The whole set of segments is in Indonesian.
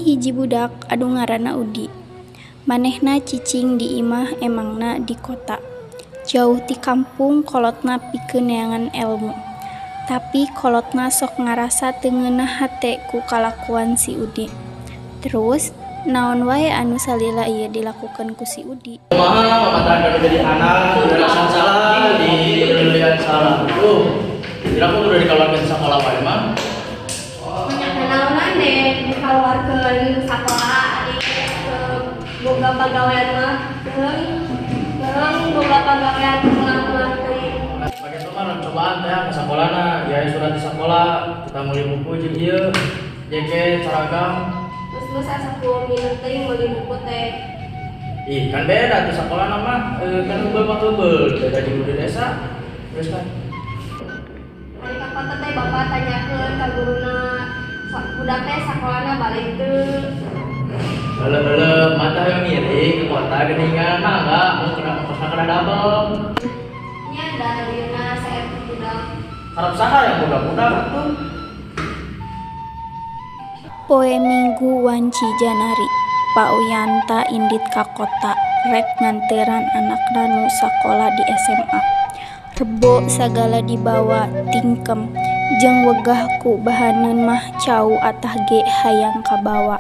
hiji budak anu ngaranna Udi. Manehna cicing di imah emangna di kota. Jauh ti kampung kolotna pikeun neangan elmu. Tapi kolotna sok ngarasa teu ngeunah hate ku kalakuan si Udi. Terus naon wae anu salila ieu dilakukeun ku si Udi. Kumaha mamataan jadi anak udah rasa salah di leulean salah. Kira aku udah dikeluarkan sekolah wae mah. Naonan deh dikeluarkeun sakola boga pagawean mah boga pagawean pulang-pulang teuing. Bagaimana mah cobaan teh ke sakolana, ya surat di sekolah, kita meuli buku jeung ieu, jaket, seragam. Terus asa ku minum teuing meuli buku teh. Ih, kan beda di sekolahna mah kan heubeul beda di desa. Terus kan Hari ka kota teh bapak tanyakeun ka guruna budak teh sakolana balik teu. Heuleuh mata yang miring ke kota geuningan mah enggak, mun kena ongkosna kena double. Nya da dieuna saet budak. Harap saha yang budak-budak atuh. Poe Minggu wanci Janari, Pak Uyanta indit ka kota rek nganteuran anakna nu sakola di SMA. Rebo sagala dibawa tingkem jeung wegah ku bahaneun mah cau atah ge hayang kabawa.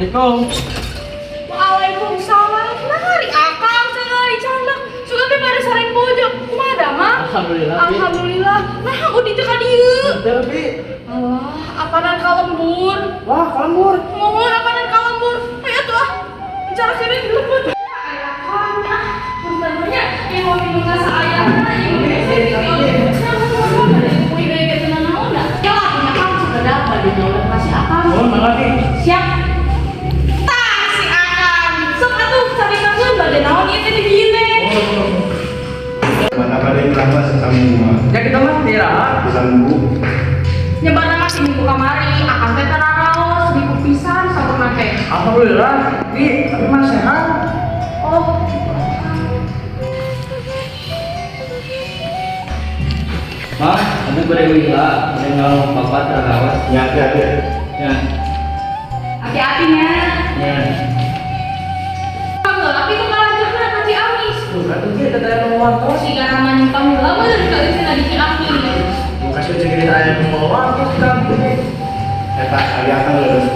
Assalamualaikum. Waalaikumsalam. Nah, hari akang cenah candak. Sugan teh pada sareng pojok. Kumaha da mah? Alhamdulillah. Alhamdulillah. Nah, Udi teh ka dieu. Teu bi. Alah, apanan kalembur. Wah, kalembur. Mohon apanan kalembur. Aya atuh ah. Bicara kene di lembut. Aya kan ah. Bentarnya yang mau minum rasa ayamna ieu Oh, makasih. siap. Tah si Akang. Sok atuh cari kangen bade naon ieu teh di dieu teh. Mana pada yang lama semua Ya kita mah tiraha. sanggup Nyebana masih minggu kamari, Akang teh tararaos di pisan sampurna teh. Alhamdulillah. Bi, tapi mah sehat. Oh, Mah, aku boleh wila, boleh ngomong papa terawat. ya ada Ya. hati-hati nya. Ya. Kamu laki tuh ngalanjutkeun ka Ciamis. Tuh, kan tuh kita tanya ngomong Oh, si garaman nyumpang heula mah dari kali cenah di Ciamis. kasih cerita ayam ngomong terus kan. eta ayah kan lulus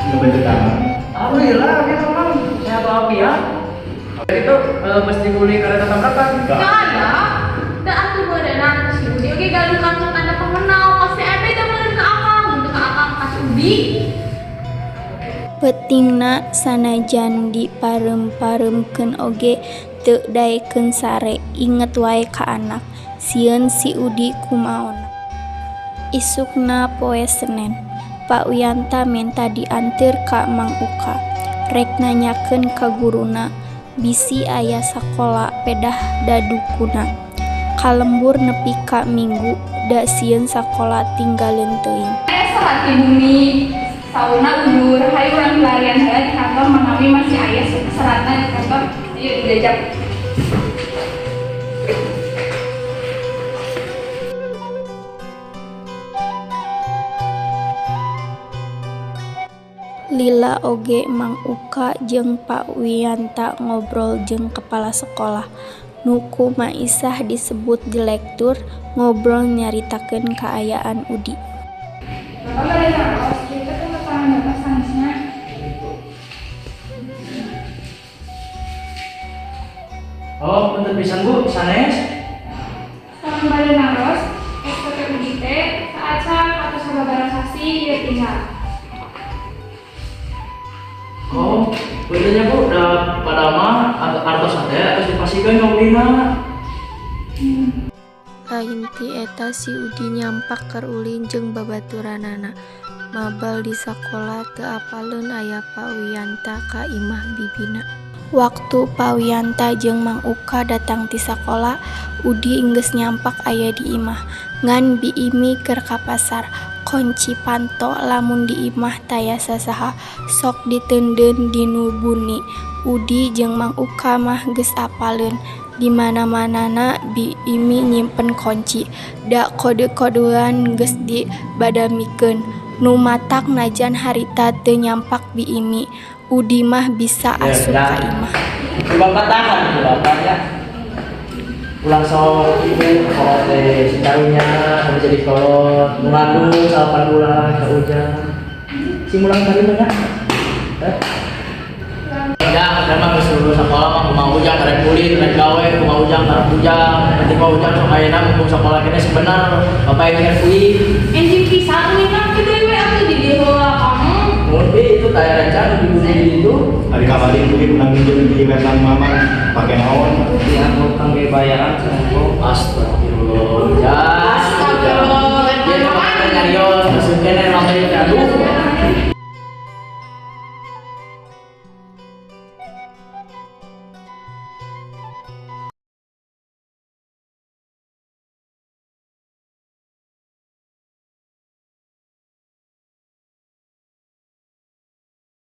ngebantu tamu Alhamdulillah, gitu kan. Sehat walafiat. Jadi itu mesti kuliah karena tabrakan. Gak ada. Da atuh beuneunan si Udi oge gaduh kantor tanda pemenang. Pasti eme jaman ka Akang, untuk ka Akang ka si Udi. Peutingna sanajan diparem-paremkeun oge teu daekeun sare, inget wae ka anak. Sieun si Udi kumaona. Isukna poe Senen, Pak Uyanta minta dianteur ka Mang Uka. Rek nanyakeun ka guruna, bisi aya sakola pedah da dukuna. Kalembur nepi ka minggu, da sieun sakola tinggalin teuing. Serat di bumi sauna undur hayu urang pelarian heula di kantor manawi masih aya seratna di kantor. Ayo dijajak. Lila oge Mang Uka jeung Pak Wiyanta ngobrol jeung kepala sekolah. Nuku Maisah disebut direktur ngobrol nyaritakeun kaayaan Udi. Bapak bade naros, kita tuh ketangan bapak sanesna. Oh, untuk pisan Bu, sanes. Sekarang bade naros, SPP Udi teh saat atau sababaraha sasi ieu tinggal. Oh, bedanya Bu, udah pada mah artos ada atau dipasihkan ngobrolina. Lain ti eta si Udi nyampak keur ulin jeung babaturanana. Mabal di sakola teu apaleun aya Pak Wiyanta ka imah bibina. Waktu Pak Wiyanta jeung Mang Uka datang ti sakola, Udi enggeus nyampak aya di imah. Ngan biimi keur ka pasar. Konci panto lamun di imah taya sasaha sok diteundeun dinu buni. Udi jeung Mang Uka mah geus apaleun. Di mana-manana bi imi nyimpen kunci. Da kode-kodean geus dibadamikeun. Nu matak najan harita teu nyampak bi imi. Udi mah bisa asup ka imah. Bapak tahan tuh bapak ya. Pulang sok ibu kalau teh sitarunya kamu jadi kolot mengadu 8 bulan ke hujan. Si mulang tadi mana? Ya, udah mah geus lulus sekolah mah kumaha ujang karek kulit, karek gawe, kumaha ujang karek ujang. Nanti mah ujang sok ayeuna mumpung sekolah kene sebenar bapak yang mikir kulit. Enjing pisan minang gede we atuh di dieu heula kamu. Mungkin itu kayak rencana di dunia itu. Hari kabarin mungkin menang minjem di Vietnam mama pakai naon. Dianggo kangge bayaran sama astro.